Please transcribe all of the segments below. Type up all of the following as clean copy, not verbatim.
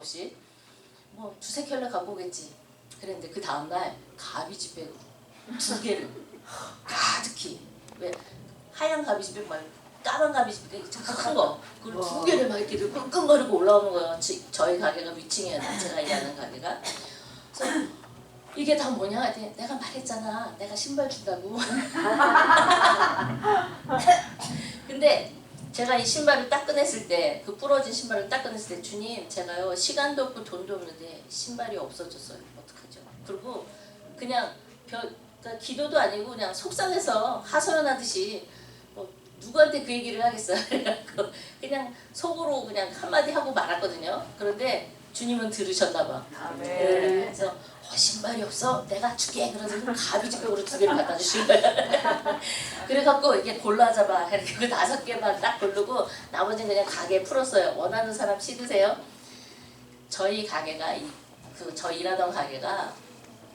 없이 뭐 두세 켤레 갖고 오겠지. 그랬는데 그 다음날 가비지백으로 두 개를 가득히, 왜 하얀 가비지백 말고 까만 가비지백 큰 거, 그걸 두 개를 막 이렇게 끙끙거리고 올라오는 거예요. 저희 가게가 위층이었는데, 제가 일하는 가게가. 그래서 이게 다 뭐냐 했더니 내가 말했잖아, 내가 신발 준다고. 근데 제가 이 신발을 딱 꺼냈을 때, 그 부러진 신발을 딱 꺼냈을 때, 주님, 제가요 시간도 없고 돈도 없는데 신발이 없어졌어요. 어떡하죠? 그리고 그냥 그러니까 기도도 아니고 그냥 속상해서 하소연하듯이 뭐 누구한테 그 얘기를 하겠어요. 그래갖고 그냥 속으로 그냥 한마디 하고 말았거든요. 그런데 주님은 들으셨나 봐. 네. 그래서 신발이 없어? 내가 줄게. 그래서 가비지백으로 두 개를 갖다 주신 거야. 그래갖고 이게 골라잡아. 이렇게 그 5개만 딱 고르고 나머지는 그냥 가게에 풀었어요. 원하는 사람 씹으세요. 저희 가게가 저 일하던 가게가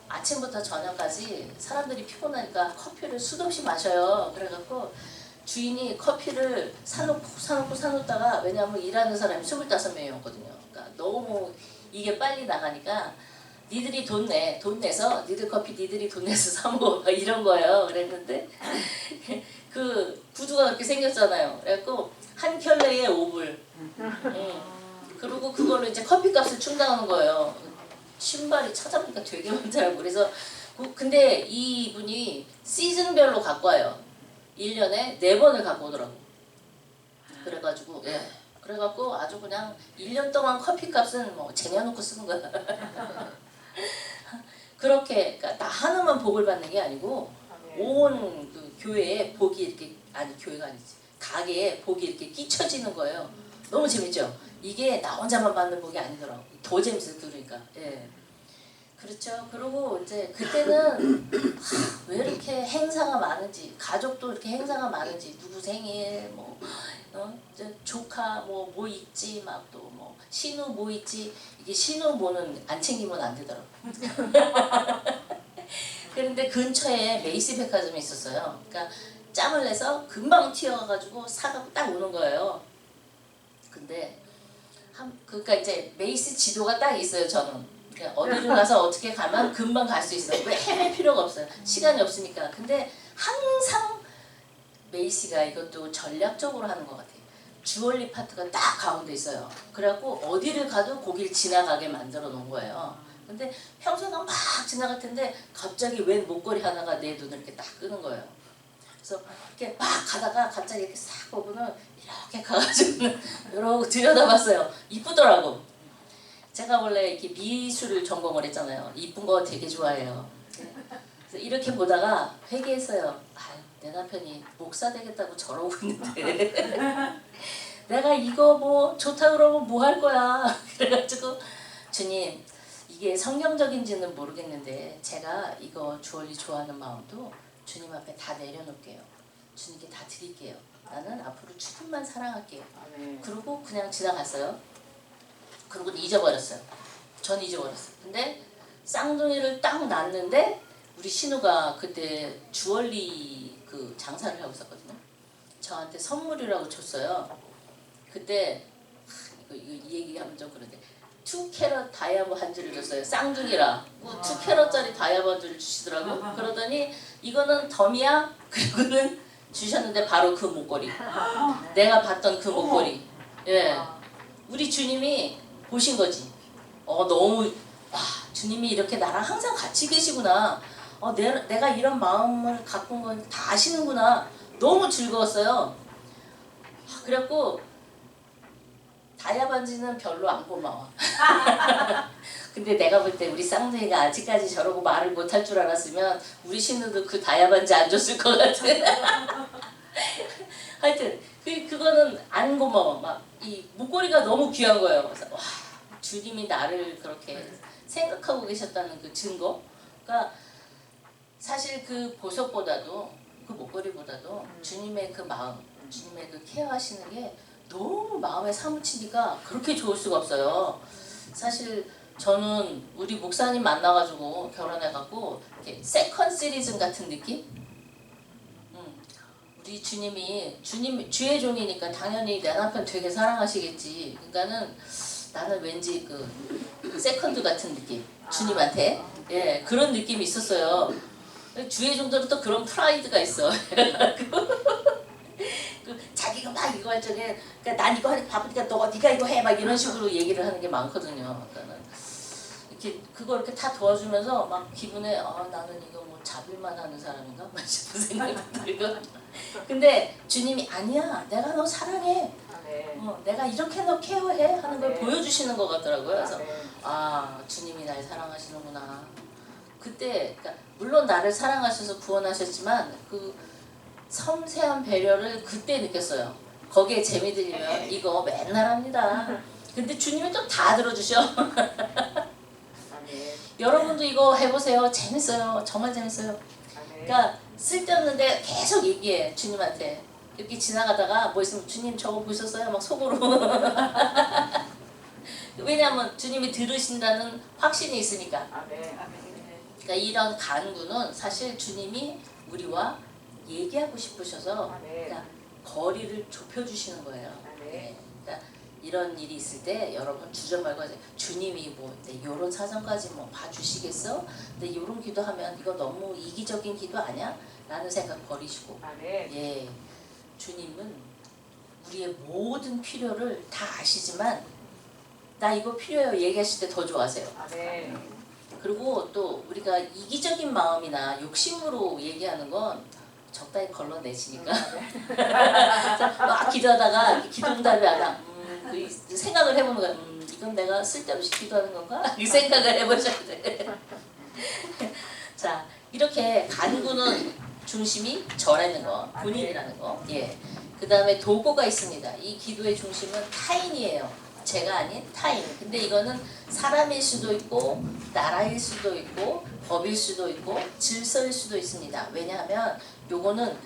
아침부터 저녁까지 사람들이 피곤하니까 커피를 수도 없이 마셔요. 그래갖고 주인이 커피를 사놓다가, 왜냐하면 일하는 사람이 25명이었거든요. 그러니까 너무 이게 빨리 나가니까 니들이 돈 내서 니들 커피 니들이 돈 내서 사 먹어, 이런 거예요. 그랬는데 그 구두가 그렇게 생겼잖아요. 그래갖고 한 켤레에 5불. 그리고 그걸로 이제 커피값을 충당하는 거예요. 신발이 찾아보니까 되게 많더라고. 그래서 근데 이분이 시즌별로 갖고 와요. 1년에 4번을 갖고 오더라고. 그래가지고 그래갖고 아주 그냥 1년 동안 커피값은 뭐 쟁여놓고 쓰는 거야. 그렇게, 그러니까 나 하나만 복을 받는 게 아니고 온 그 교회에 복이 이렇게, 아니 교회가 아니지, 가게에 복이 이렇게 끼쳐지는 거예요. 너무 재밌죠? 이게 나 혼자만 받는 복이 아니더라고. 더 재밌어요, 들으니까. 예. 그렇죠. 그리고 이제 그때는 왜 이렇게 행사가 많은지, 가족도 이렇게 행사가 많은지, 누구 생일, 뭐 조카 뭐 있지, 막 또 뭐 신우 뭐 있지, 이게 신우 뭐는 안 챙기면 안 되더라고. 그런데 근처에 메이시 백화점이 있었어요. 그러니까 짬을 내서 금방 튀어가지고 사갖고 딱 오는 거예요. 근데 그러니까 이제 메이시 지도가 딱 있어요. 저는 그러니까 어디를 가서 어떻게 가면 금방 갈 수 있어요. 왜 헤맬 필요가 없어요. 시간이 없으니까. 근데 항상 메이시가 이것도 전략적으로 하는 것 같아요. 주얼리 파트가 딱 가운데 있어요. 그래갖고 어디를 가도 거길 지나가게 만들어 놓은 거예요. 근데 평소에는 막 지나갈 텐데 갑자기 웬 목걸이 하나가 내 눈을 이렇게 딱 끄는 거예요. 그래서 이렇게 막 가다가 갑자기 이렇게 싹 보고는 이렇게 가가지고는 이러고 들여다봤어요. 이쁘더라고. 제가 원래 이렇게 미술을 전공을 했잖아요. 이쁜 거 되게 좋아해요. 그래서 이렇게 보다가 회개했어요. 내 남편이 목사 되겠다고 저러고 있는데 내가 이거 뭐 좋다 그러면 뭐 할 거야. 그래가지고 주님, 이게 성경적인지는 모르겠는데 제가 이거 주얼리 좋아하는 마음도 주님 앞에 다 내려놓을게요. 주님께 다 드릴게요. 나는 앞으로 주님만 사랑할게요. 그리고 그냥 지나갔어요. 그리고 잊어버렸어요. 전 잊어버렸어요. 근데 쌍둥이를 딱 낳았는데 우리 신우가 그때 주얼리 그 장사를 하고 있었거든요. 저한테 선물이라고 줬어요. 그때 이 얘기하면 좀 그런데 2캐럿 다이아몬드를 줬어요. 쌍둥이라 2캐럿짜리 다이아몬드를 주시더라고. 그러더니 이거는 덤이야? 그리고는 주셨는데 바로 그 목걸이, 내가 봤던 그 목걸이. 예, 우리 주님이 보신 거지. 너무 주님이 이렇게 나랑 항상 같이 계시구나. 내가 이런 마음을 갖고 온 건 다 아시는구나. 너무 즐거웠어요. 그래갖고 다이아 반지는 별로 안 고마워. 근데 내가 볼 때 우리 쌍둥이가 아직까지 저러고 말을 못할 줄 알았으면 우리 신우도 그 다이아 반지 안 줬을 것 같아. 하여튼 그거는 안 고마워. 막 이 목걸이가 너무 귀한 거예요. 그래서 와, 주님이 나를 그렇게 생각하고 계셨다는 그 증거. 그러니까 사실 그 보석보다도, 그 목걸이보다도 주님의 그 마음, 주님의 그 케어하시는 게 너무 마음에 사무치니까 그렇게 좋을 수가 없어요. 사실 저는 우리 목사님 만나가지고 결혼해갖고 이렇게 세컨 시리즌 같은 느낌? 우리 주님이 주의 종이니까 당연히 내 남편 되게 사랑하시겠지. 그러니까는 나는 왠지 그 세컨드 같은 느낌 주님한테 예 그런 느낌이 있었어요. 주의 종들은 또 그런 프라이드가 있어. 자기가 막 이거 할 적에 그러니까 난 이거 하니까 바쁘니까 네가 이거 해 막 이런 식으로 얘기를 하는 게 많거든요. 그러니까 이렇게 그거 이렇게 다 도와주면서 막 기분에 나는 이거 뭐 잡을만 하는 사람인가 막 싶은 생각이 들고 근데 주님이 아니야 내가 너 사랑해 내가 이렇게 너 케어해 하는 걸 보여주시는 것 같더라고요. 그래서 주님이 날 사랑하시는구나. 그때 그러니까 물론 나를 사랑하셔서 구원하셨지만 그 섬세한 배려를 그때 느꼈어요. 거기에 재미 들리면 이거 맨날 합니다. 근데 주님이 또 다 들어주셔. 여러분도 이거 해보세요. 재밌어요. 정말 재밌어요. 그러니까 쓸데없는데 계속 얘기해 주님한테. 이렇게 지나가다가 뭐 있으면 주님 저거 보셨어요? 막 속으로. 왜냐하면 주님이 들으신다는 확신이 있으니까. 그러니까 이런 간구는 사실 주님이 우리와 얘기하고 싶으셔서 그러니까 거리를 좁혀주시는 거예요. 네. 그러니까 이런 일이 있을 때 여러분 주저 말고 주님이 뭐 이런 사정까지 뭐 봐주시겠어? 근데 이런 기도하면 이거 너무 이기적인 기도 아니야? 라는 생각 버리시고 예, 주님은 우리의 모든 필요를 다 아시지만 나 이거 필요해요 얘기하실 때 더 좋아하세요. 그리고 또 우리가 이기적인 마음이나 욕심으로 얘기하는 건 적당히 걸러내시니까 막 기도하다가 기도응답이 하다 그 생각을 해보는 거야. 이건 내가 쓸데없이 기도하는 건가? 이 생각을 해보셔야 돼. 자 이렇게 간구는 중심이 저라는 거, 본인이라는 거. 예. 그 다음에 도구가 있습니다. 이 기도의 중심은 타인이에요. 제가 아닌 타인. 근데 이거는 사람일 수도 있고 나라일 수도 있고 법일 수도 있고 질서일 수도 있습니다. 왜냐하면 요거는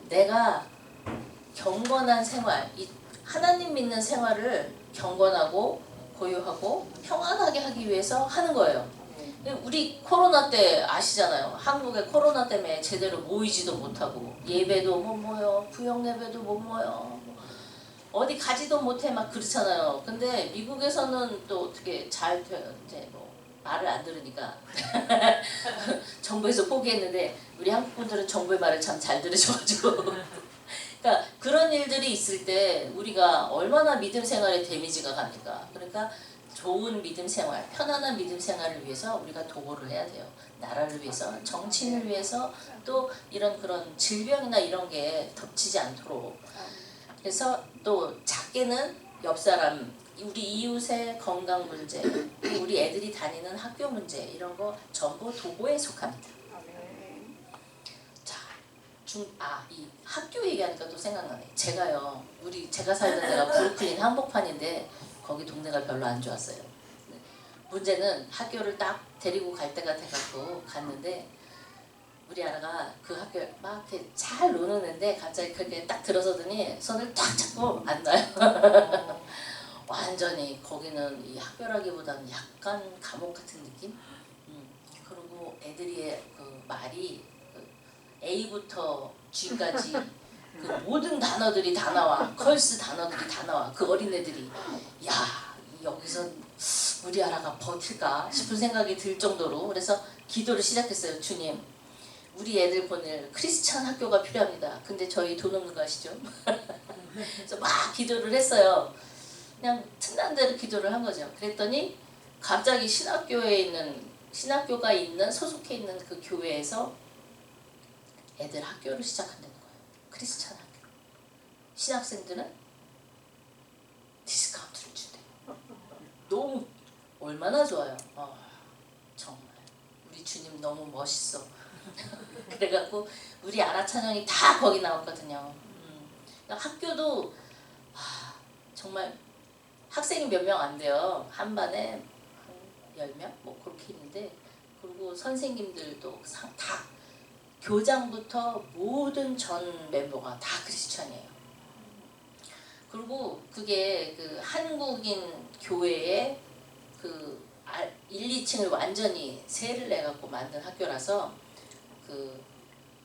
내가 경건한 생활, 이 하나님 믿는 생활을 경건하고 고요하고 평안하게 하기 위해서 하는 거예요. 우리 코로나 때 아시잖아요. 한국에 코로나 때문에 제대로 모이지도 못하고 예배도 못 모여, 부영 예배도 못 모여, 어디 가지도 못해 막 그렇잖아요. 근데 미국에서는 또 어떻게 잘 이제 뭐 말을 안 들으니까 정부에서 포기했는데 우리 한국 분들은 정부의 말을 참 잘 들으셔가지고 그러니까 그런 일들이 있을 때 우리가 얼마나 믿음 생활에 데미지가 갑니까? 그러니까 좋은 믿음 생활, 편안한 믿음 생활을 위해서 우리가 도구를 해야 돼요. 나라를 위해서, 정치인을 위해서, 또 이런 그런 질병이나 이런 게 덮치지 않도록. 그래서 또 작게는 옆 사람, 우리 이웃의 건강 문제, 우리 애들이 다니는 학교 문제 이런 거 전부 도구에 속합니다. 자, 이 학교 얘기하니까 또 생각나네. 제가 살던 데가 브루클린 한복판인데 거기 동네가 별로 안 좋았어요. 문제는 학교를 딱 데리고 갈 때가 돼갖고 갔는데 우리 아라가 그 학교 막 이렇게 잘 노는 애인데 갑자기 그게 딱 들어서더니 손을 딱 잡고 안 놔요. 완전히 거기는 이 학교라기보다는 약간 감옥 같은 느낌? 그리고 애들이 그 말이 그 A부터 G까지 그 모든 단어들이 다 나와. 컬스 단어들이 다 나와. 그 어린애들이 야 여기서 우리 아라가 버틸까 싶은 생각이 들 정도로. 그래서 기도를 시작했어요. 주님 우리 애들 보낼 크리스찬 학교가 필요합니다. 근데 저희 돈 없는 거 아시죠? 그래서 막 기도를 했어요. 그냥 틈난 대로 기도를 한 거죠. 그랬더니 갑자기 신학교가 있는 소속해 있는 그 교회에서 애들 학교를 시작한다는 거예요. 크리스찬 학교. 신학생들은 디스카운트를 준대요. 너무 얼마나 좋아요. 정말 우리 주님 너무 멋있어. 그래갖고 우리 아라 찬양이 다 거기 나왔거든요. 학교도 정말 학생이 몇 명 안 돼요. 한 반에 한 10명? 뭐 그렇게 있는데 그리고 선생님들도 다 교장부터 모든 전 멤버가 다 크리스찬이에요. 그리고 그게 그 한국인 교회의 그 1, 2층을 완전히 세를 내갖고 만든 학교라서 그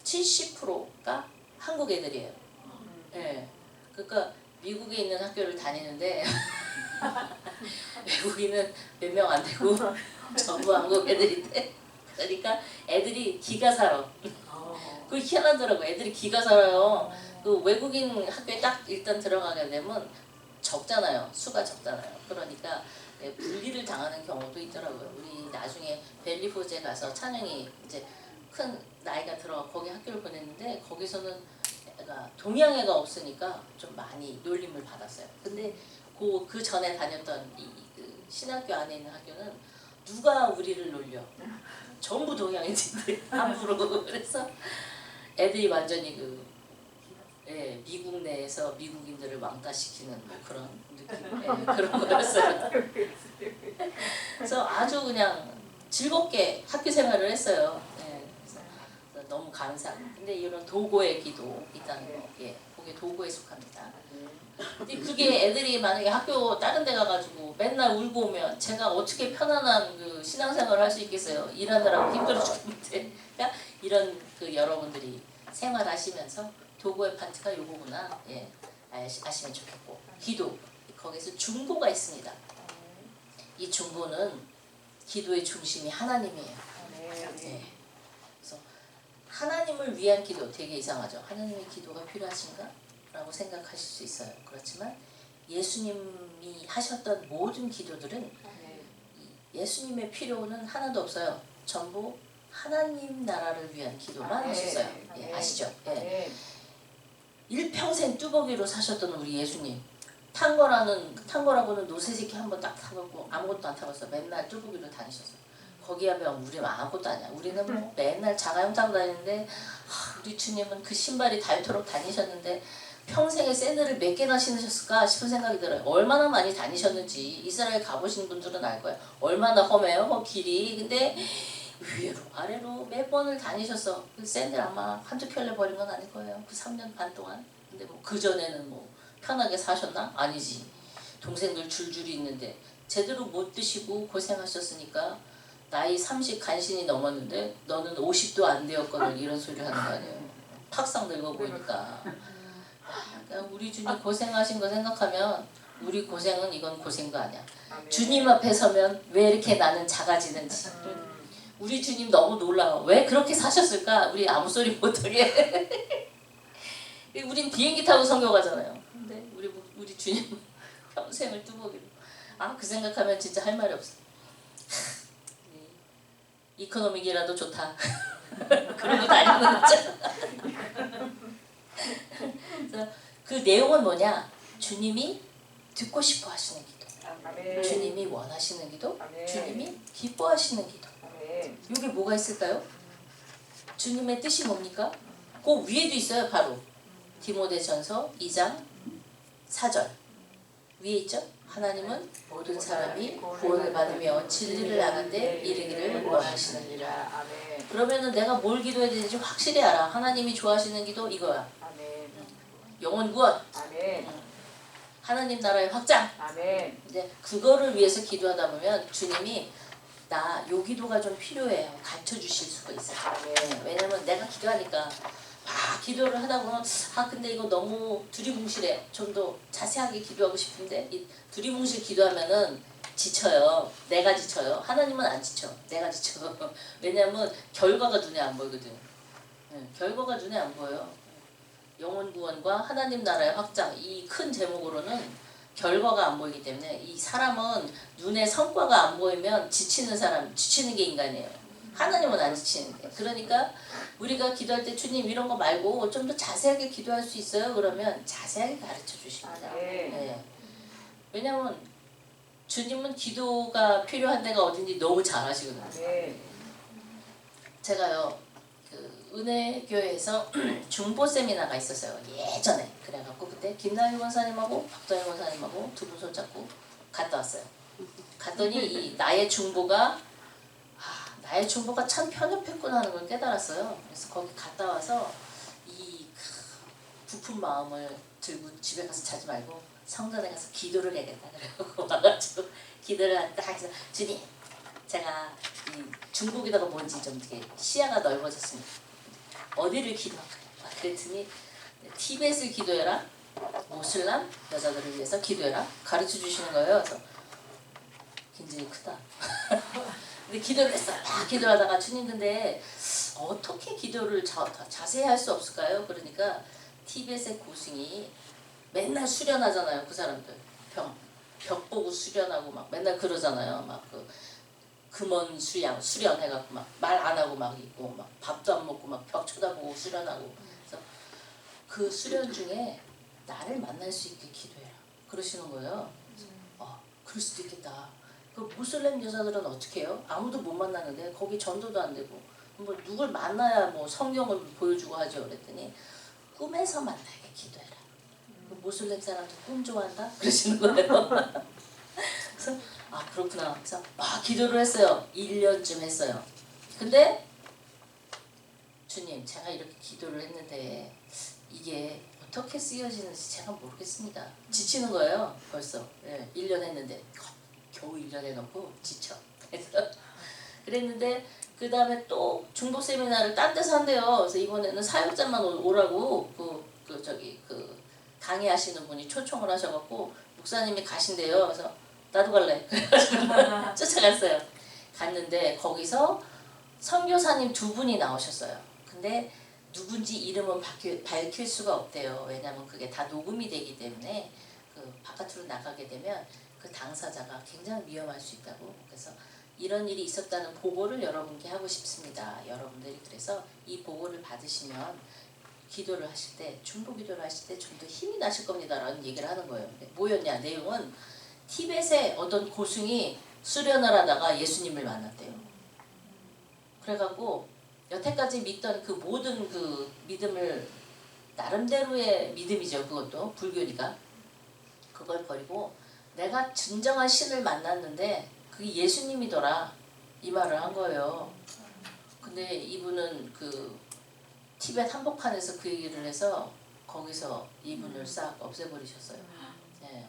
70%가 한국 애들이에요. 네. 그러니까 미국에 있는 학교를 다니는데 외국인은 몇 명 안 되고 전부 한국 애들인데 그러니까 애들이 기가 살아. 그 희한하더라고. 애들이 기가 살아요. 그 외국인 학교에 딱 일단 들어가게 되면 적잖아요. 수가 적잖아요. 그러니까 분리를 당하는 경우도 있더라고요. 우리 나중에 벨리포즈에 가서 찬영이 이제 큰 나이가 들어 거기 학교를 보냈는데 거기서는 애가 동양애가 없으니까 좀 많이 놀림을 받았어요. 근데 그 전에 다녔던 그 신학교 안에 있는 학교는 누가 우리를 놀려? 전부 동양인들이 함부로. 그래서 애들이 완전히 미국 내에서 미국인들을 왕따시키는 뭐 그런 느낌, 그런 거였어요. 그래서 아주 그냥 즐겁게 학교 생활을 했어요. 그래서 너무 감사. 근데 이런 도고의 기도 있다는 거, 그게 도고에 속합니다. 근데 그게 애들이 만약에 학교 다른 데 가가지고 맨날 울고 오면 제가 어떻게 편안한 그 신앙생활을 할 수 있겠어요? 일하느라고 힘들어 죽는데. 그러니까 이런 여러분들이 생활하시면서 도구의 파트가 요거구나. 아시면 좋겠고. 기도. 거기서 중보가 있습니다. 이 중보는 기도의 중심이 하나님이에요. 그래서 하나님을 위한 기도 되게 이상하죠. 하나님의 기도가 필요하신가? 라고 생각하실 수 있어요. 그렇지만 예수님이 하셨던 모든 기도들은 예수님의 필요는 하나도 없어요. 전부 하나님 나라를 위한 기도만 하셨어요. 아시죠? 일평생 뚜벅이로 사셨던 우리 예수님. 탄거라고는 노새새끼 한번 딱 타봤고 아무것도 안 타봤어. 맨날 뚜벅이로 다니셨어. 거기에 비하면 우리는 아무것도 아니야. 우리는 뭐 맨날 자가용 타고 다니는데 우리 주님은 그 신발이 닳도록 다니셨는데 평생에 샌들을 몇 개나 신으셨을까 싶은 생각이 들어요. 얼마나 많이 다니셨는지 이스라엘 가보신 분들은 알 거예요. 얼마나 험해요, 길이. 근데 위로 아래로 몇 번을 다니셨어. 그 샌들 아마 한두 켤레 버린 건 아닐 거예요. 그 3년 반 동안. 근데 뭐 그전에는 뭐 편하게 사셨나? 아니지. 동생들 줄줄이 있는데 제대로 못 드시고 고생하셨으니까 나이 30 간신히 넘었는데 너는 50도 안 되었거든 이런 소리를 하는 거 아니에요. 팍상 늙어 보이니까. 그러니까 우리 주님 고생하신 거 생각하면 우리 고생은 이건 고생도 아니야. 주님 앞에 서면 왜 이렇게 나는 작아지는지. 우리 주님 너무 놀라워. 왜 그렇게 사셨을까? 우리 아무 소리 못하게. 우린 비행기 타고 성교 가잖아요. 근데 우리 주님 평생을 뚜벅이로. 그 생각하면 진짜 할 말이 없어. 이코노믹이라도 좋다. 그러고 다니는 거죠. 그래서 그 내용은 뭐냐? 주님이 듣고 싶어 하시는 기도. 주님이 원하시는 기도. 주님이 기뻐하시는 기도. 이게 뭐가 있을까요? 주님의 뜻이 뭡니까? 그 위에도 있어요. 바로 디모데전서 2장 4절 위에 있죠? 하나님은 모든 사람이 구원을 받으며 진리를 아는데 이르기를 원하시느니라. 그러면은 내가 뭘 기도해야 되는지 확실히 알아. 하나님이 좋아하시는 기도 이거야. 영혼 구원. 하나님 나라의 확장. 이제 그거를 위해서 기도하다 보면 주님이 나 요 기도가 좀 필요해요. 가르쳐 주실 수가 있어요. 왜냐면 내가 기도하니까 기도를 하다 보면 근데 이거 너무 두리뭉실해. 좀 더 자세하게 기도하고 싶은데 이 두리뭉실 기도하면은 지쳐요. 내가 지쳐요. 하나님은 안 지쳐. 내가 지쳐. 왜냐면 결과가 눈에 안 보이거든. 결과가 눈에 안 보여요. 영혼 구원과 하나님 나라의 확장 이 큰 제목으로는 결과가 안 보이기 때문에 이 사람은 눈에 성과가 안 보이면 지치는 게 인간이에요. 하나님은 안 지치는데. 그러니까 우리가 기도할 때 주님 이런 거 말고 좀 더 자세하게 기도할 수 있어요? 그러면 자세하게 가르쳐 주십니다. 왜냐면 주님은 기도가 필요한 데가 어딘지 너무 잘 아시거든요. 제가요 은혜교회에서 중보 세미나가 있었어요. 예전에. 그래갖고 그때 김나희 권사님하고 박도현 권사님하고 두 분 손잡고 갔다 왔어요. 갔더니 이 나의 중보가 참 편협했구나 하는 걸 깨달았어요. 그래서 거기 갔다 와서 이 부푼 마음을 들고 집에 가서 자지 말고 성전에 가서 기도를 해야겠다. 그래갖고 와가지고 기도를 딱 해서 주님 제가 이 중국이다가 뭔지 좀 되게 시야가 넓어졌습니다. 어디를 기도할까요? 그랬더니 티벳을 기도해라. 모슬람 여자들을 위해서 기도해라 가르쳐 주시는 거예요. 그래서 굉장히 크다. 근데 기도를 했어요. 막 기도하다가 주님 근데 어떻게 기도를 자세히 할 수 없을까요? 그러니까 티벳의 고승이 맨날 수련하잖아요. 그 사람들 벽 보고 수련하고 막 맨날 그러잖아요. 막 그 금원 수련해갖고 막 말 안 하고 막 있고 막 밥도 안 먹고 막 벽 쳐다보고 수련하고. 그래서 그 수련 중에 나를 만날 수 있게 기도해라 그러시는 거예요. 그럴 수도 있겠다. 그 무슬림 여자들은 어떻게 해요? 아무도 못 만나는데 거기 전도도 안 되고 뭐 누굴 만나야 뭐 성경을 보여주고 하죠. 그랬더니 꿈에서 만나게 기도해라. 그 무슬림 사람들 꿈 좋아한다? 그러시는 거예요. 그래서 그렇구나. 그래서 기도를 했어요. 1년쯤 했어요. 근데 주님 제가 이렇게 기도를 했는데 이게 어떻게 쓰여지는지 제가 모르겠습니다. 지치는 거예요. 벌써 1년 했는데 겨우 1년 해놓고 지쳐. 그래서 그랬는데 그 다음에 또 중보 세미나를 딴 데서 한대요. 그래서 이번에는 사역자만 오라고 그 강의하시는 분이 초청을 하셔갖고 목사님이 가신대요. 그래서 나도 갈래. 그래가지고 쫓아갔어요. 갔는데 거기서 선교사님 2분이 나오셨어요. 근데 누군지 이름은 밝힐 수가 없대요. 왜냐하면 그게 다 녹음이 되기 때문에 그 바깥으로 나가게 되면 그 당사자가 굉장히 위험할 수 있다고. 그래서 이런 일이 있었다는 보고를 여러분께 하고 싶습니다. 여러분들이 그래서 이 보고를 받으시면 기도를 하실 때, 중보 기도를 하실 때 좀 더 힘이 나실 겁니다 라는 얘기를 하는 거예요. 뭐였냐? 내용은 티벳의 어떤 고승이 수련을 하다가 예수님을 만났대요. 그래갖고 여태까지 믿던 그 모든 그 믿음을 나름대로의 믿음이죠. 그것도 불교니까 그걸 버리고 내가 진정한 신을 만났는데 그게 예수님이더라 이 말을 한 거예요. 근데 이분은 그 티벳 한복판에서 그 얘기를 해서 거기서 이분을 싹 없애버리셨어요. 예.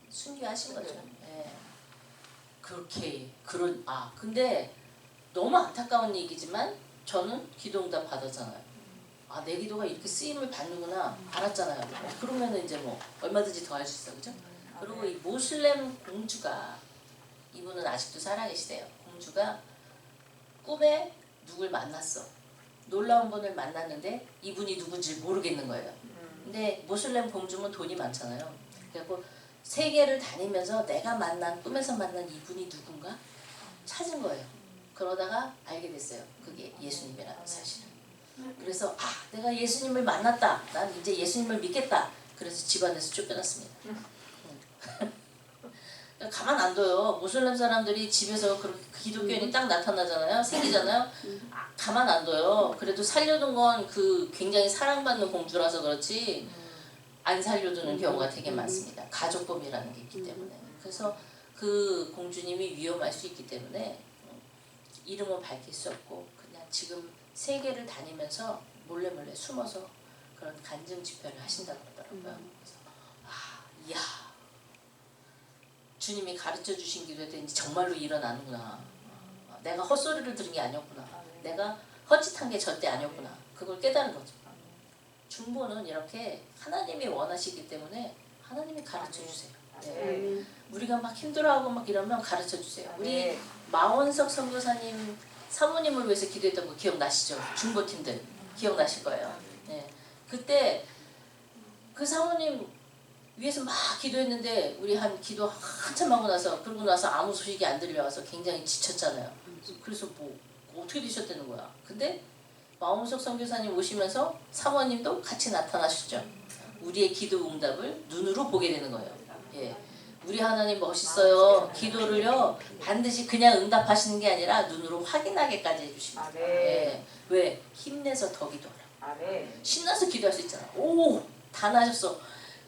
순교하신 거죠. 예. 그렇게 근데 너무 안타까운 얘기지만 저는 기도응답 받았잖아요. 내 기도가 이렇게 쓰임을 받는구나 알았잖아요. 그러면 이제 뭐 얼마든지 더 할 수 있어, 그죠? 그리고 이 모슬렘 공주가 이분은 아직도 살아계시대요. 공주가 꿈에 누굴 만났어. 놀라운 분을 만났는데 이분이 누군지 모르겠는 거예요. 근데 모슬렘 공주면 돈이 많잖아요. 그래서 세계를 다니면서 내가 꿈에서 만난 이분이 누군가 찾은 거예요. 그러다가 알게 됐어요. 그게 예수님이라는 사실을. 그래서 내가 예수님을 만났다. 난 이제 예수님을 믿겠다. 그래서 집안에서 쫓겨났습니다. 가만 안 둬요. 모슬렘 사람들이 집에서 그렇게 기독교인이 딱 나타나잖아요. 생기잖아요. 가만 안 둬요. 그래도 살려둔 건 그 굉장히 사랑받는 공주라서 그렇지 안 살려두는 경우가 되게 많습니다. 가족범이라는 게 있기 때문에. 그래서 그 공주님이 위험할 수 있기 때문에 이름은 밝힐 수 없고 그냥 지금 세계를 다니면서 몰래 숨어서 그런 간증 집회를 하신다고 그러더라고요. 그래서 이야 주님이 가르쳐 주신 기도에 정말로 일어나는구나. 내가 헛소리를 들은 게 아니었구나. 내가 헛짓한 게 절대 아니었구나. 그걸 깨달은 거죠. 중보는 이렇게 하나님이 원하시기 때문에 하나님이 가르쳐 주세요. 네. 우리가 막 힘들어하고 막 이러면 가르쳐 주세요. 우리 마원석 선교사님 사모님을 위해서 기도했던 거 기억나시죠? 중보팀들 기억나실 거예요. 네. 그때 그 사모님 위해서 막 기도했는데 우리 기도 한참 하고 나서 그러고 나서 아무 소식이 안 들려와서 굉장히 지쳤잖아요. 그래서 뭐 어떻게 되셨다는 거야. 근데 마원석 선교사님 오시면서 사모님도 같이 나타나셨죠. 우리의 기도 응답을 눈으로 보게 되는 거예요. 예. 우리 하나님 멋있어요. 기도를요 반드시 그냥 응답하시는 게 아니라 눈으로 확인하게까지 해주십니다. 예. 왜? 힘내서 더 기도하라. 신나서 기도할 수 있잖아. 다 나셨어.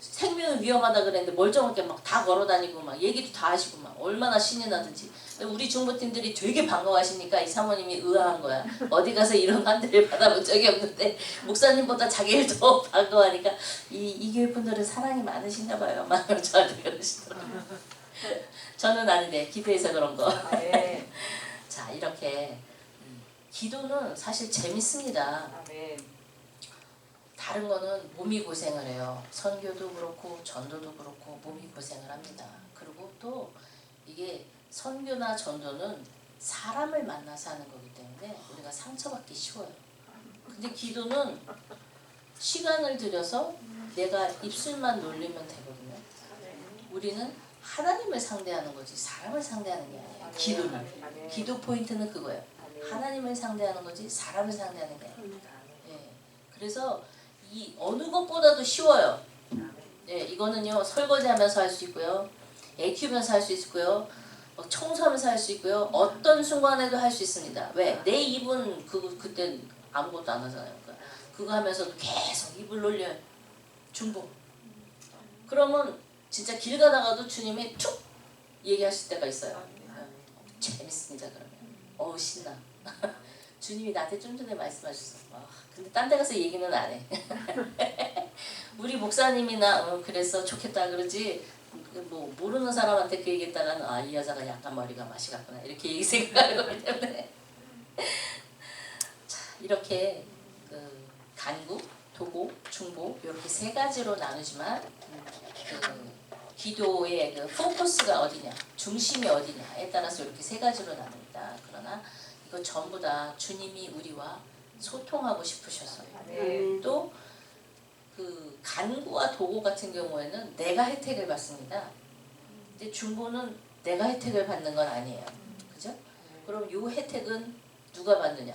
생명은 위험하다 그랬는데 멀쩡하게 막 다 걸어다니고 막 얘기도 다 하시고 막 얼마나 신이 나든지. 우리 중보팀들이 되게 반가워하시니까 이 사모님이 의아한 거야. 어디 가서 이런 환대를 받아본 적이 없는데 목사님보다 자기를 더 반가워하니까 이 교회 분들은 사랑이 많으신가 봐요. 막 저한테 그러시더라고요. 저는 아닌데 기도해서 그런 거. 자 이렇게 기도는 사실 재밌습니다. 다른 거는 몸이 고생을 해요. 선교도 그렇고 전도도 그렇고 몸이 고생을 합니다. 그리고 또 이게 선교나 전도는 사람을 만나서 하는 거기 때문에 우리가 상처받기 쉬워요. 근데 기도는 시간을 들여서 내가 입술만 놀리면 되거든요. 우리는 하나님을 상대하는 거지 사람을 상대하는 게 아니에요. 기도는. 기도 포인트는 그거예요. 하나님을 상대하는 거지 사람을 상대하는 게 아니에요. 예. 그래서 이 어느 것보다도 쉬워요. 예, 이거는요 설거지하면서 할 수 있고요, 애 키우면서 할 수 있고요, 청소하면서 할 수 있고요, 어떤 순간에도 할 수 있습니다. 왜? 내 입은 그때 아무것도 안 하잖아요. 그거 하면서도 계속 입을 놀려요. 중보. 그러면 진짜 길 가다가도 주님이 툭 얘기하실 때가 있어요. 재밌습니다. 그러면 신나. 주님이 나한테 좀 전에 말씀하셨어. 근데 딴 데 가서 얘기는 안 해. 우리 목사님이나 그래서 좋겠다 그러지 뭐 모르는 사람한테 그 얘기했다가는 이 여자가 약간 머리가 맛이 갔구나 이렇게 생각할 거기 때문에 자, 이렇게 그 간구, 도고, 중보 이렇게 세 가지로 나누지만 그 기도의 그 포커스가 어디냐, 중심이 어디냐에 따라서 이렇게 세 가지로 나눕니다. 그러나 이거 전부 다 주님이 우리와 소통하고 싶으셔서 또 그 간구와 도고 같은 경우에는 내가 혜택을 받습니다. 근데 중보는 내가 혜택을 받는 건 아니에요. 그죠? 그럼 이 혜택은 누가 받느냐?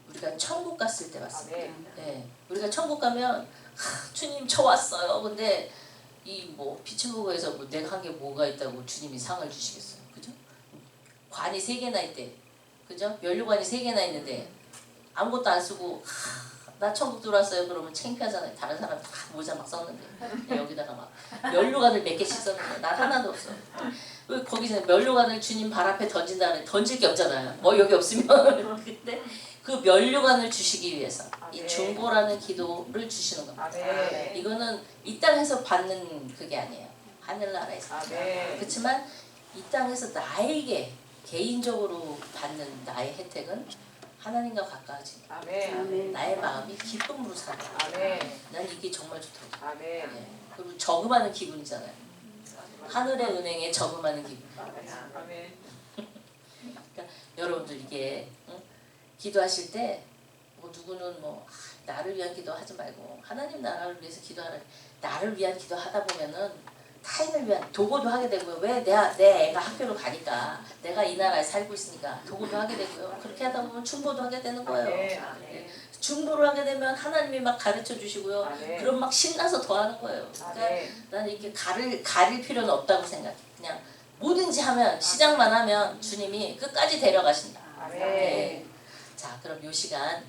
우리가 천국 갔을 때 받습니다. 네. 우리가 천국 가면 주님 저 왔어요. 근데 이 뭐 피츠버그에서 뭐 내가 한 게 뭐가 있다고 주님이 상을 주시겠어요. 그죠? 관이 3개나 있대. 그죠? 연료관이 3개나 있는데 아무것도 안 쓰고 나 천국 들어왔어요. 그러면 창피하잖아요. 다른 사람 다 모자 막 썼는데 여기다가 막 연료관을 몇 개씩 썼는데 난 하나도 없어. 왜 거기서 연료관을 주님 발 앞에 던진다는 던질 게 없잖아요. 여기 없으면 근데 그 연료관을 주시기 위해서 이 중보라는 기도를 주시는 겁니다. 이거는 이 땅에서 받는 그게 아니에요. 하늘나라에서. 그렇지만 이 땅에서 나에게 개인적으로 받는 나의 혜택은 하나님과 가까워지니까 나의 마음이 기쁨으로 살아. 난 이게 정말 좋더라고요. 네. 그리고 저금하는 기분이잖아요. 하늘의 은행에 저금하는 기분. 그러니까 여러분들 이게 기도하실 때 뭐 누구는 뭐 나를 위한 기도하지 말고 하나님 나라를 위해서 기도하라. 나를 위한 기도하다 보면은 타인을 위한 도구도 하게 되고요. 왜 내 애가 학교를 가니까 내가 이 나라에 살고 있으니까 도구도 하게 되고요. 그렇게 하다 보면 중보도 하게 되는 거예요. 네. 중보를 하게 되면 하나님이 막 가르쳐 주시고요. 그럼 막 신나서 더 하는 거예요. 그러니까 나는 이렇게 가릴 필요는 없다고 생각해. 그냥 뭐든지 하면 시작만 하면 주님이 끝까지 데려가신다. 네. 자, 그럼 이 시간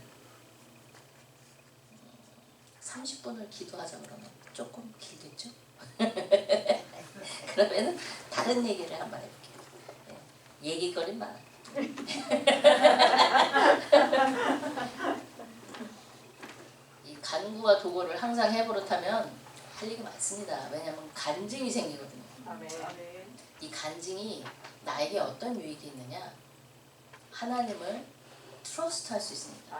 30분을 기도하자 그러면 조금 길겠죠? 그러면 다른 얘기를 한번 해볼게요. 네. 얘기거리는 많아. 이 간구와 도구를 항상 해버릇하면 할 얘기 많습니다. 왜냐하면 간증이 생기거든요. 이 간증이 나에게 어떤 유익이 있느냐? 하나님을 트러스트할 수 있습니다.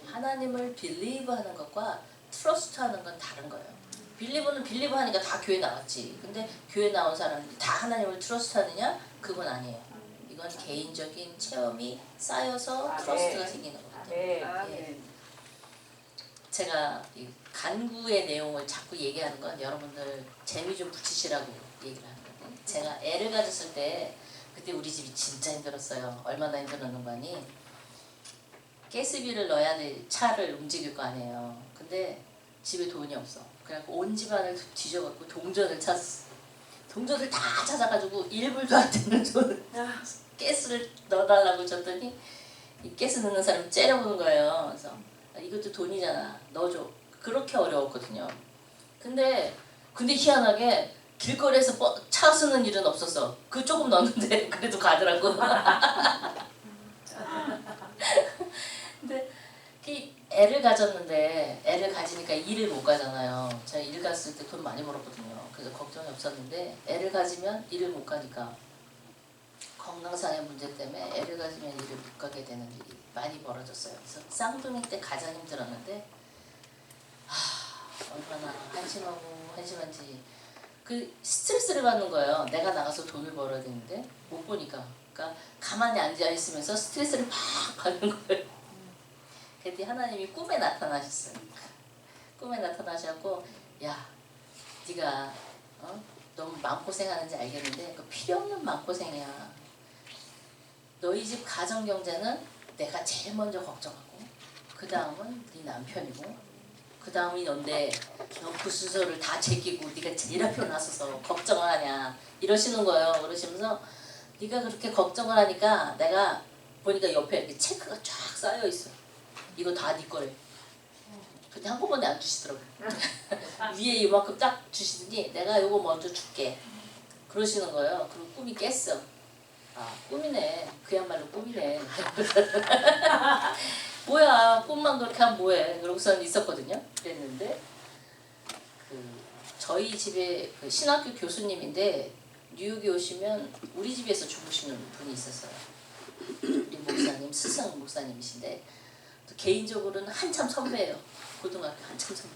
하나님을 빌리브하는 것과 트러스트하는 건 다른 거예요. 빌리브는 빌리브하니까 다 교회 나왔지. 근데 교회 나온 사람들이 다 하나님을 트러스트하느냐? 그건 아니에요. 이건 개인적인 체험이 쌓여서 트러스트가 생기는 거거든요. 예. 제가 이 간구의 내용을 자꾸 얘기하는 건 여러분들 재미 좀 붙이시라고 얘기를 하는 건데, 제가 애를 가졌을 때 그때 우리 집이 진짜 힘들었어요. 얼마나 힘들었는 거 아니? 가스비를 넣어야 될 차를 움직일 거 아니에요. 근데 집에 돈이 없어. 그래갖고 온 집안을 뒤져갖고 동전을 찾았어. 동전을 다 찾아가지고 1불도 안 되는 돈을 가스를 넣어달라고 줬더니 이 가스 넣는 사람이 째려보는 거예요. 그래서 이것도 돈이잖아. 넣어줘. 그렇게 어려웠거든요. 근데 희한하게 길거리에서 차 쓰는 일은 없었어. 그 조금 넣었는데 그래도 가더라고. 근데 애를 가졌는데 애를 가지니까 일을 못 가잖아요. 제가 일 갔을 때 돈 많이 벌었거든요. 그래서 걱정이 없었는데 애를 가지면 일을 못 가니까 건강상의 문제 때문에 애를 가지면 일을 못 가게 되는 일이 많이 벌어졌어요. 그래서 쌍둥이 때 가장 힘들었는데 얼마나 한심한지 그 스트레스를 받는 거예요. 내가 나가서 돈을 벌어야 되는데 못 보니까. 그러니까 가만히 앉아 있으면서 스트레스를 막 받는 거예요. 그랬더니 하나님이 꿈에 나타나셨어요. 꿈에 나타나셔갖고 야, 네가 너무 마음고생하는지 알겠는데 그 필요 없는 마음고생이야. 너희 집 가정경제는 내가 제일 먼저 걱정하고 그 다음은 네 남편이고 그 다음이 넌데 너 그 순서를 다 제끼고 네가 제일 앞에 나서서 걱정을 하냐 이러시는 거예요. 그러시면서 네가 그렇게 걱정을 하니까 내가 보니까 옆에 이렇게 체크가 쫙 쌓여 있어. 이거 다 네 거래. 근데 한꺼번에 안 주시더라고요. 위에 이만큼 딱 주시더니 내가 이거 먼저 줄게. 그러시는 거예요. 그리고 꿈이 깼어. 아, 꿈이네. 그야말로 꿈이네. 뭐야, 꿈만 그렇게 하면 뭐해. 그러고서는 있었거든요. 그랬는데 저희 집에 그 신학교 교수님인데 뉴욕에 오시면 우리 집에서 주무시는 분이 있었어요. 우리 목사님, 스승 목사님이신데 또 개인적으로는 한참 선배예요. 고등학교 한참 선배.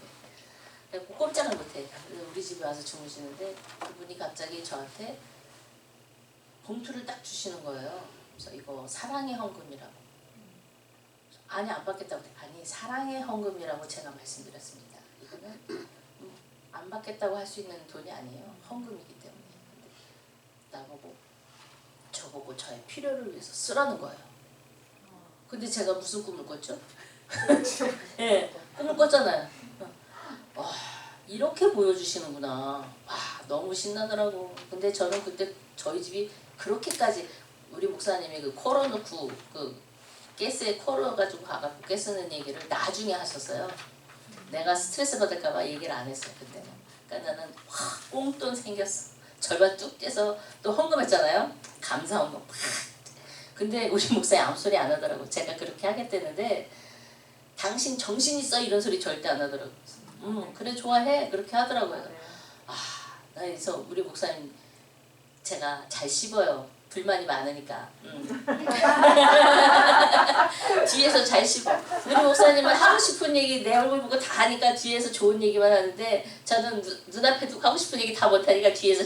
그래서 꼼짝을 못해. 그래서 우리 집에 와서 주무시는데 그분이 갑자기 저한테 봉투를 딱 주시는 거예요. 그래서 이거 사랑의 헌금이라고. 아니 안 받겠다고. 아니 사랑의 헌금이라고 제가 말씀드렸습니다. 이거는 안 받겠다고 할 수 있는 돈이 아니에요. 헌금이기 때문에. 나보고 저보고 저의 필요를 위해서 쓰라는 거예요. 근데 제가 무슨 꿈을 꿨죠? 네, 꿈을 꿨잖아요. 이렇게 보여주시는구나. 와, 너무 신나더라고. 근데 저는 그때 저희 집이 그렇게까지 우리 목사님이 그 코러 넣고 그 가스에 코러 가지고 가갖고 가스 넣는 얘기를 나중에 하셨어요. 내가 스트레스 받을까봐 얘기를 안 했어요 그때는. 그러니까 나는 확 꽁돈 생겼어. 절반 뚝 떼서 또 헌금했잖아요. 감사 헌금. 근데 우리 목사님 아무 소리 안 하더라고. 제가 그렇게 하겠다는데 당신 정신 있어 이런 소리 절대 안 하더라고. 그래 좋아해 그렇게 하더라고요. 아, 그래서 우리 목사님 제가 잘 씹어요. 불만이 많으니까. 뒤에서 잘 씹어. 우리 목사님은 하고 싶은 얘기 내 얼굴 보고 다 하니까 뒤에서 좋은 얘기만 하는데 저는 눈앞에 두고 하고 싶은 얘기 다 못하니까 뒤에서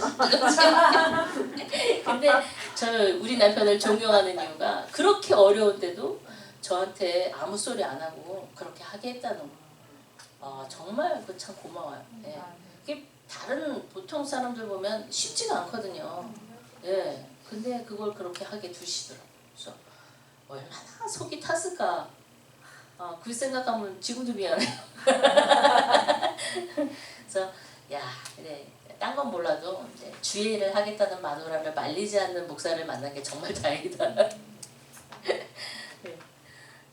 근데 저는 우리 남편을 존경하는 이유가 그렇게 어려운데도 저한테 아무 소리 안 하고 그렇게 하게 했다는 거. 정말 그 참 고마워요. 예. 그게 다른 보통 사람들 보면 쉽지가 않거든요. 예. 근데 그걸 그렇게 하게 두시더라고요. 그래서 얼마나 속이 탔을까. 그 생각하면 지금도 미안해요. 그래서 야, 그래. 딴 건 몰라도 이제 주의를 하겠다는 마누라를 말리지 않는 목사를 만난 게 정말 다행이다.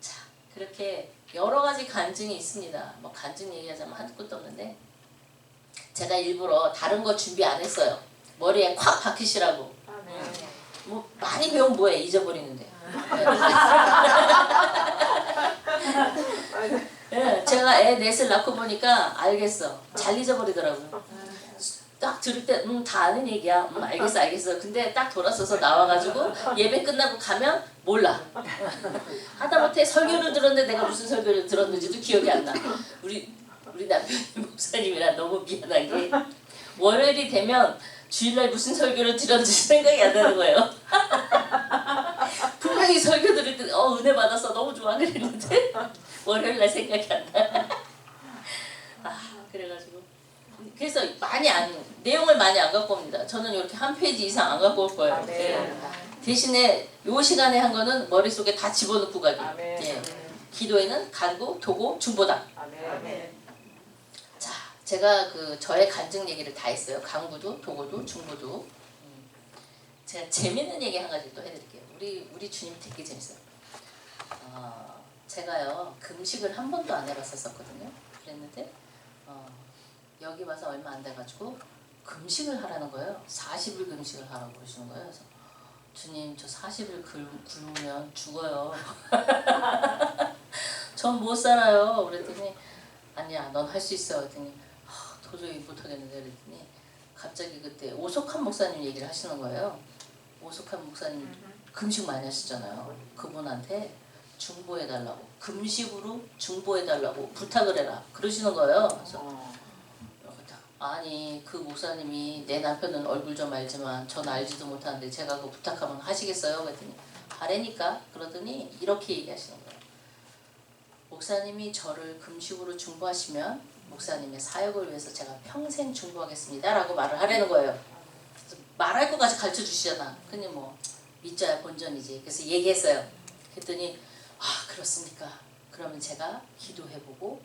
자, 그렇게 여러 가지 간증이 있습니다. 뭐 간증 얘기하자면 한두 끝도 없는데 제가 일부러 다른 거 준비 안 했어요. 머리에 콱 박히시라고. 뭐 많이 배우면 뭐해 잊어버리는데. 네, 제가 애 넷을 낳고 보니까 알겠어. 잘 잊어버리더라고요. 딱 들을 때 다 아는 얘기야. 알겠어. 근데 딱 돌아서서 나와가지고 예배 끝나고 가면 몰라. 하다못해 설교를 들었는데 내가 무슨 설교를 들었는지도 기억이 안 나. 우리 남편이 목사님이라 너무 미안한 게 월요일이 되면 주일날 무슨 설교를 들었는지 생각이 안 나는 거예요. 분명히 설교 들을 때 은혜 받아서 너무 좋아 그랬는데 월요일날 생각이 안 나. 그래가지고 그래서 내용을 많이 안 갖고 옵니다. 저는 이렇게 한 페이지 이상 안 갖고 올 거예요. 네. 대신에 요 시간에 한 거는 머릿속에 다 집어넣고 가기. 예. 기도에는 간구, 도고, 중보다. 자, 제가 저의 간증 얘기를 다 했어요. 간구도, 도고도, 중보도. 제가 재밌는 얘기 한 가지 또 해드릴게요. 우리 주님 되게 재밌어요. 제가요 금식을 한 번도 안 해봤었거든요. 그랬는데 여기 와서 얼마 안 돼가지고 금식을 하라는 거예요. 40일 금식을 하라고 그러시는 거예요. 그래서 주님 저 40일 굶으면 죽어요. 전 못 살아요. 그랬더니 아니야 넌 할 수 있어. 그랬더니 도저히 못하겠는데 그랬더니 갑자기 그때 오석한 목사님 얘기를 하시는 거예요. 오석한 목사님 금식 많이 하시잖아요. 그분한테 중보해달라고 금식으로 중보해달라고 부탁을 해라 그러시는 거예요. 그래서 아니 그 목사님이 내 남편은 얼굴 좀 알지만 전 알지도 못하는데 제가 그거 부탁하면 하시겠어요? 그랬더니 하래니까. 그러더니 이렇게 얘기하시는 거예요. 목사님이 저를 금식으로 중보하시면 목사님의 사역을 위해서 제가 평생 중보하겠습니다 라고 말을 하라는 거예요. 그래서 말할 것까지 가르쳐 주시잖아. 근데 뭐 믿자야 본전이지. 그래서 얘기했어요. 그랬더니 아 그렇습니까? 그러면 제가 기도해보고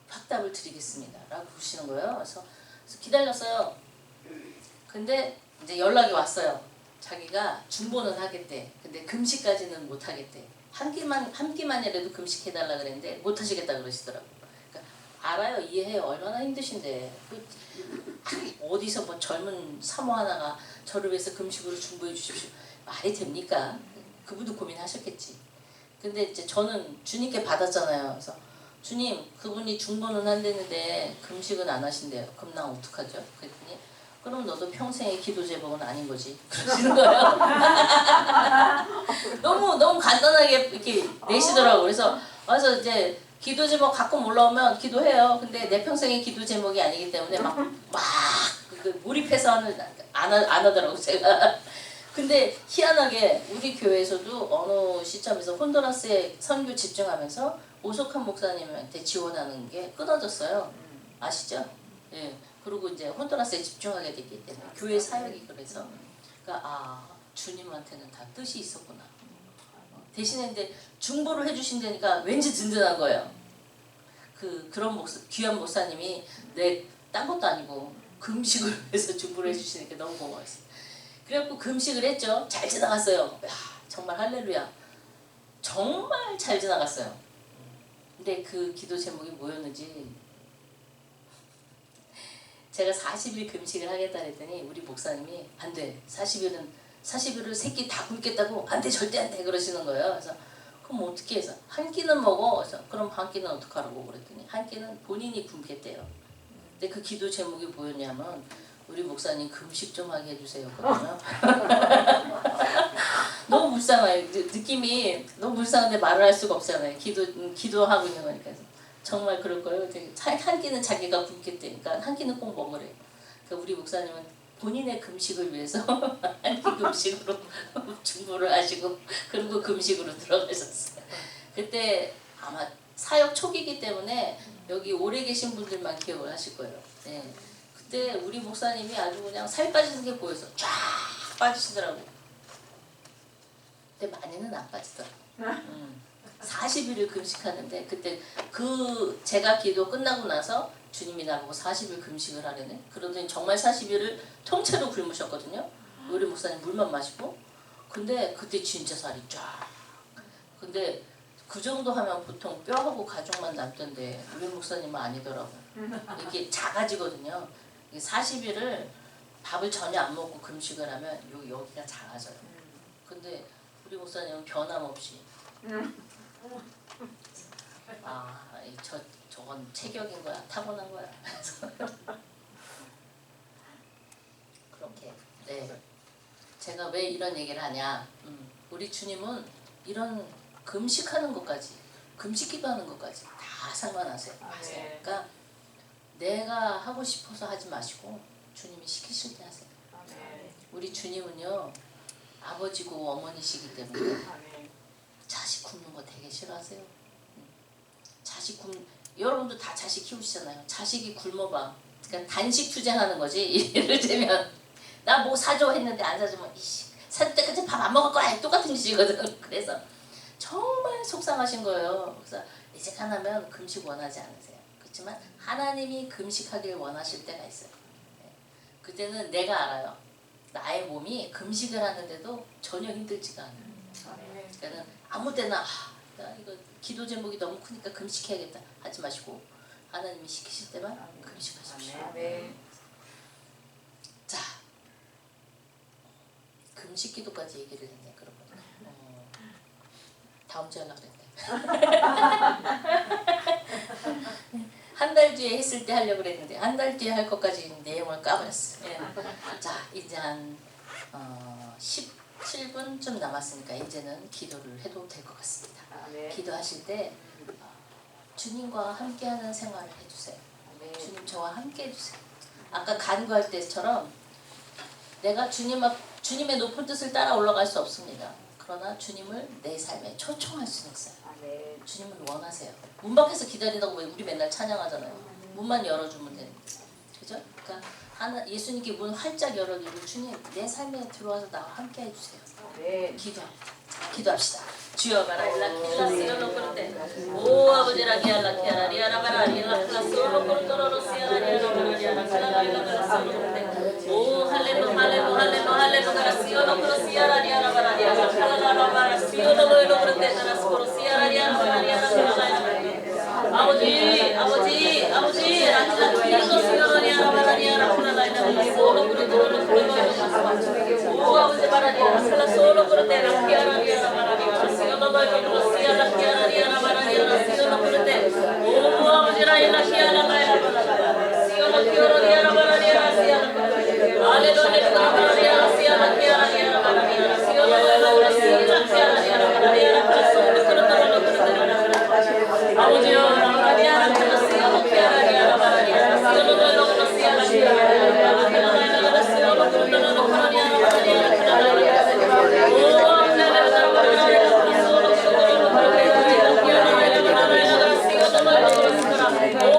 확답을 드리겠습니다 라고 그러시는 거예요. 그래서 기다렸어요. 근데 이제 연락이 왔어요. 자기가 중보는 하겠대. 근데 금식까지는 못 하겠대. 한 끼만이라도 금식해달라 그랬는데 못 하시겠다 그러시더라고. 그러니까 알아요, 이해해요. 얼마나 힘드신데. 어디서 뭐 젊은 사모 하나가 저를 위해서 금식으로 중보해 주십시오. 말이 됩니까? 그분도 고민하셨겠지. 근데 이제 저는 주님께 받았잖아요. 그래서 주님, 그분이 중보는 한다는데 금식은 안 하신대요. 그럼 나 어떡하죠? 그랬더니 그럼 너도 평생의 기도 제목은 아닌 거지. 그러시는 거예요. 너무 간단하게 이렇게 내시더라고요. 그래서 와서 이제 기도 제목 가끔 올라오면 기도해요. 근데 내 평생의 기도 제목이 아니기 때문에 막 몰입해서 안 하더라고 제가. 근데 희한하게 우리 교회에서도 어느 시점에서 혼두라스에 선교 집중하면서 오석한 목사님한테 지원하는 게 끊어졌어요. 아시죠? 예. 그리고 이제 혼두라스에 집중하게 됐기 때문에 교회 사역이 그래서 그러니까 주님한테는 다 뜻이 있었구나. 대신에 이제 중보를 해주신다니까 왠지 든든한 거예요. 그런 귀한 목사님이 내 딴 것도 아니고 금식을 해서 중보를 해주시니까 너무 고마웠어요. 그래갖고 금식을 했죠. 잘 지나갔어요. 야, 정말 할렐루야. 정말 잘 지나갔어요. 근데 그 기도 제목이 뭐였는지 제가 40일 금식을 하겠다 했더니 우리 목사님이 안 돼. 40일을 세 끼 다 굶겠다고 안 돼. 절대 안 돼. 그러시는 거예요. 그래서 그럼 어떻게 해서 한 끼는 먹어. 그래서 그럼 한 끼는 어떡하라고 그랬더니 한 끼는 본인이 굶겠대요. 근데 그 기도 제목이 뭐였냐면 우리 목사님 금식 좀 하게 해주세요. 거든요. 너무 불쌍해요. 느낌이 너무 불쌍한데 말을 할 수가 없잖아요. 기도하고 있는 거니까. 정말 그럴 거예요. 한 끼는 자기가 굶겠대. 그러니까 한 끼는 꼭 먹으래요. 그러니까 우리 목사님은 본인의 금식을 위해서 한 끼 금식으로 중보를 하시고 그리고 금식으로 들어가셨어요. 그때 아마 사역 초기이기 때문에 여기 오래 계신 분들만 기억을 하실 거예요. 네. 그때 우리 목사님이 아주 그냥 살 빠지는 게 보여서 쫙 빠지시더라고. 근데 많이는 안 빠지더라고. 40일을 금식하는데 그때 제가 기도 끝나고 나서 주님이 나보고 40일 금식을 하려네. 그러더니 정말 40일을 통째로 굶으셨거든요. 우리 목사님 물만 마시고. 근데 그때 진짜 살이 쫙. 근데 그 정도 하면 보통 뼈하고 가죽만 남던데 우리 목사님은 아니더라고. 이게 작아지거든요. 40일을 밥을 전혀 안 먹고 금식을 하면 여기가 작아져요. 근데 우리 목사님은 변함없이 저건 체격인 거야, 타고난 거야. 그렇게. 네. 제가 왜 이런 얘기를 하냐? 우리 주님은 이런 금식하는 것까지, 금식기도하는 것까지 다 상관하세요. 그러니까 내가 하고 싶어서 하지 마시고 주님이 시키실 때 하세요. 우리 주님은요 아버지고 어머니시기 때문에 자식 굶는 거 되게 싫어하세요. 여러분도 다 자식 키우시잖아요. 자식이 굶어봐. 그러니까 단식 투쟁하는 거지. 예를 들면 나 뭐 사줘 했는데 안 사주면 살 때까지 밥 안 먹을 거야. 똑같은 짓이거든. 그래서 정말 속상하신 거예요. 그래서 이제 하나면 금식 원하지 않으세요. 그렇지만 하나님이 금식하길 원하실 때가 있어요. 그때는 내가 알아요. 나의 몸이 금식을 하는데도 전혀 힘들지가 않아요. 그러니까 아무 때나 나 이거 기도 제목이 너무 크니까 금식해야겠다 하지 마시고 하나님이 시키실 때만 금식하십시오. 자, 금식 기도까지 얘기를 했네. 그러고 다음 주에 하려고 그랬는데 한 달 뒤에 했을 때 하려고 그랬는데 한 달 뒤에 할 것까지 내용을 까버렸어. 자, 이제 한 17분쯤 남았으니까 이제는 기도를 해도 될 것 같습니다. 기도하실 때 주님과 함께하는 생활을 해주세요. 주님 저와 함께 해주세요. 아까 간구할 때처럼 내가 주님의 높은 뜻을 따라 올라갈 수 없습니다. 그러나 주님을 내 삶에 초청할 수는 있어요. 주님은 원하세요. 문 밖에서 기다리다가 왜 우리 맨날 찬양하잖아요. 문만 열어주면 되는 거죠. 그죠? 그러니까 예수님께 문 활짝 열어주고 주님 내 삶에 들어와서 나와 함께 해주세요. 기도합시다. 주여 바라일라 킬라스로 그런데 오 아버지라 기알라 키아라 리아라 바라 리알라 클라스로 그런도로 시아라 리아라 바라 리아라 클라라일라 클라스로 그런데 오 할렐루 할렐루 할렐루 할렐루 그라시오로 그로시아라 리아라 바라 리아라 클라라라 바라 시오로 로이로 그런데 그라스로 시아라 리아라 바라 리아라 클라라일라 아버지 아버지 아버지 라킬라 킬라스로 리아라 바라 리아라 클라라일라 클라스로 그런도로 그런데 오 아버지 바라 리아라 클라스로 그런데 라키아라 리아라 바라